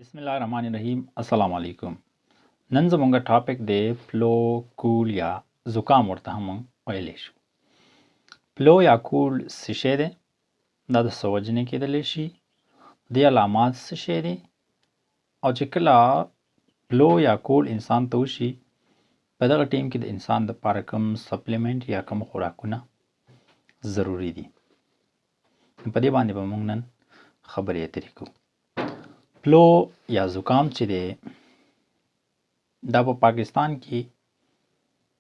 بسم الله الرحمن الرحیم. السلام علیکم. نن زمونږ ټاپک دی فلو، کول یا زکام ورته هم ویلی شو. فلو یا کول څه شی دی؟ دا د څه وجې نه کیدلی شي؟ دې علامات څه شی دی؟ او چې کله فلو یا کول انسان ته وشي، په دغه ټیم کې د انسان دپاره کوم سپلیمنټ یا کوم خوراکونه ضروري دي. په دې باندې به موږ نن خبرې اترې کوو. فلو یا زکام چې دی دا په پاکستان کې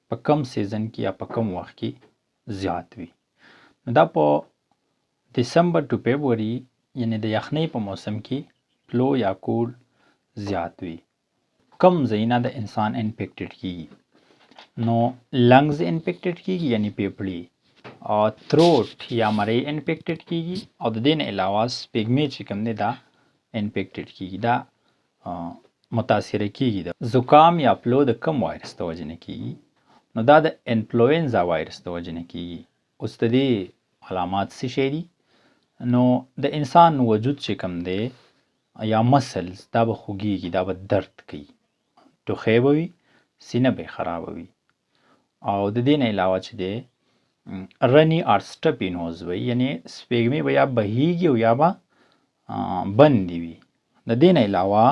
په کم سیزن کې یا په کم وخت کې زیات وي. نو دا په دسمبر ټو فبروري یعنی د یخنۍ په موسم کې فلو یا کول زیات وي. کم ځایونه د انسان انفیکټډ کیږي. نو لنګز انفیکټډ کیږي یعنی پیپړي، او تھروټ یا مرۍ انفیکټډ کیږي، او د دې نه علاوه سپیګمې چې کوم دی دا انفیکټډ کیږي، دا متاثره کیږي. د زکام یا فلو د کم وایرس د وجې نه کیږي؟ نو دا د انفلوئنزا وایرس د وجې نه کیږي. اوس د دې علامات څه شی دي؟ نو د انسان وجود چې کوم دی یا مسلز دا به خوږیږي، دا به درد کوي، ټوخی به وي، سینه به خرابه وي، او د دې نه علاوه چې دی رنی اور سټپی نوز وي، یعنی سپیګمې به یا بهیږي او یا به بندې وي. د دې نه علاوه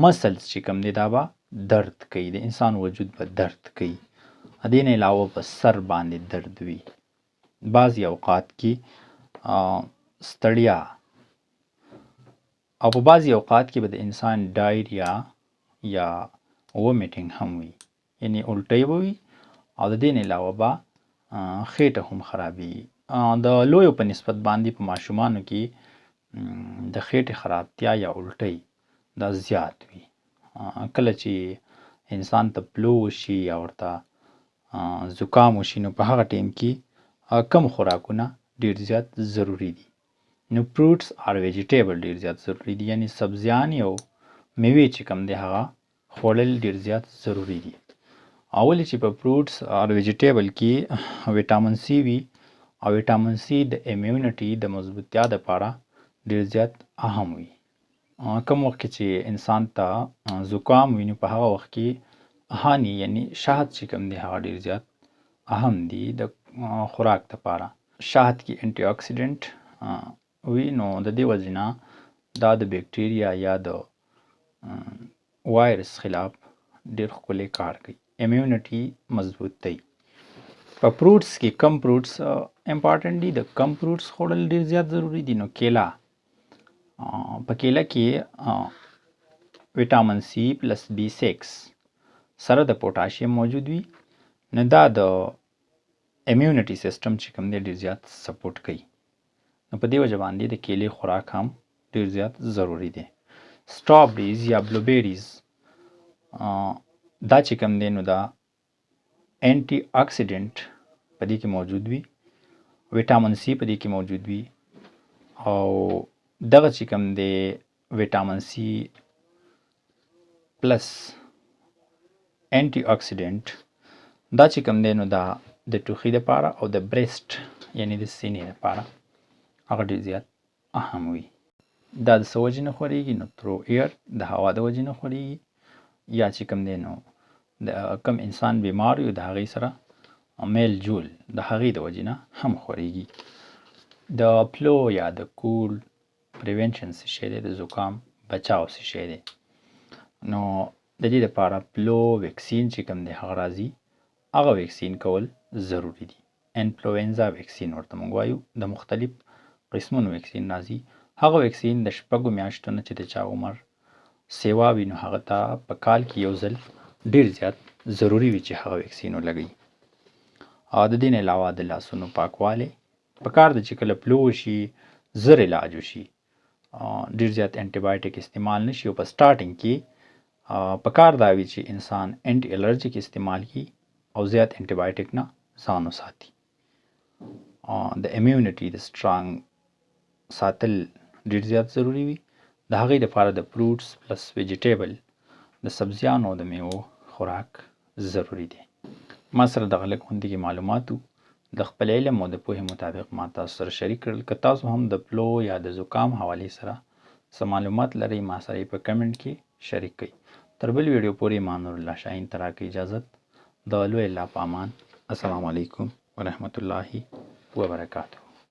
مسلز چې کوم دی دا به درد کوي، د انسان وجود به درد کوي. د دې نه علاوه په سر باندې درد وي، بعضې اوقات کې ستړیا، او په بعضې اوقات کې به د انسان ډایریا یا ومیټینګ هم وي، یعنی الټۍ به وي، او د دې نه علاوه به خېټه هم خرابي. د لویو په نسبت باندې په ماشومانو کې د خېټې خرابتیا یا الټۍ دا زیات وي. کله چې انسان ته فلو وشي یا ورته زکام وشي، نو په هغه ټیم کې کم خوراکونه ډېر زیات ضروري دي. نو فروټس اور ویجیټیبل ډېر زیات ضروري دي، یعنی سبزیان او میوې چې کوم دی هغه خوړل ډېر زیات ضروري دي. ولې چې په فروټس اور ویجیټیبل کې ویټامین سی وي، او ویټامین سی د امیونټي د مضبوطیا دپاره ډېر زیات اهم وي. کوم وخت کې چې انسان ته زکام وي، نو په هغه وخت کې هاني یعنی شهد چې کوم دی هغه ډېر زیات اهم دي د خوراک دپاره. شهد کې انټي اکسیډنټ وي، نو د دې وجې نه دا د بیکټیریا یا د وایرس خلاف ډېر ښکلی کار کوي، امیونټي مضبوط دی. په فروټس کې کم فروټس امپارټنټ دي، د کم فروټس خوړل ډېر زیات ضروري دي. نو کیله، په کیله کې ویټامین سی پلس B6 سره د پوټاشیم موجود وي، نو دا د امیونټي سیسټم چې کوم دی ډېر زیات سپورټ کوي. نو په دې وجه باندې د کیلې خوراک هم ډېر زیات ضروري دی. سټرابریز یا بلوبیریز دا چې کوم دی نو دا انټي اکسیډنټ په دې کې موجود وي، ویټامین سی په دې کې موجود وي، او دغه چې کوم دی ویټامین سی پلس انټي اکسیډنټ دا چې کوم دی نو دا د ټوخي دپاره او د بریسټ یعنی د سینې دپاره هغه ډېر زیات اهم وي. دا د څه وجې نه خورېږي؟ نو تھرو ایر، د هوا د وجې نه خورېږي، یا چې کوم دی نو د کم انسان بیمار وي د هغې سره میل جول د هغې د وجې نه هم خورېږي. د فلو یا د کول پریونشن څه شی دی؟ د زکام بچاو څه شی دی؟ نو د دې دپاره فلو ویکسین چې کوم دی هغه راځي، هغه ویکسین کول ضروري دي. انفلوئنزا ویکسین ورته موږ وایو، د مختلف قسمونو ویکسین راځي. هغه ویکسین د 6 میاشتو نه چې د چا عمر سیوا وي، نو هغه ته په کال کې یو ځل ډېر زیات ضروري وي چې هغه ویکسین ولګوي. او د دې نه علاوه د لاسونو پاکوالی پکار ده چې کله فلو وشي زر علاج وشي، ډېر زیات انټي بایوټیک استعمال نشي. او په سټارټینګ کې پکار دا وي چې انسان انټي الرجیک استعمال کړي او زیات انټي بایوټیک نه ځان وساتي. د امیونټي د سټرانګ ساتل ډېر زیات ضروري وي. د هغې دپاره د فروټس پلس ویجیټیبل د سبزیانو او د میوو خوراک ضروري دی. ما سره دغه لږ غوندې معلوماتو د خپل علم او د پوهې مطابق ما تاسو سره شریک کړل. که تاسو هم د فلو یا د زکام حوالې سره څه معلومات لرئ ما سره یې په کمنټ کې شریک کړئ. تر بل ویډیو پورې ما نور الله شاهین ته راکړئ اجازت. د لوی الله په امان. السلام علیکم ورحمت الله وبرکاته.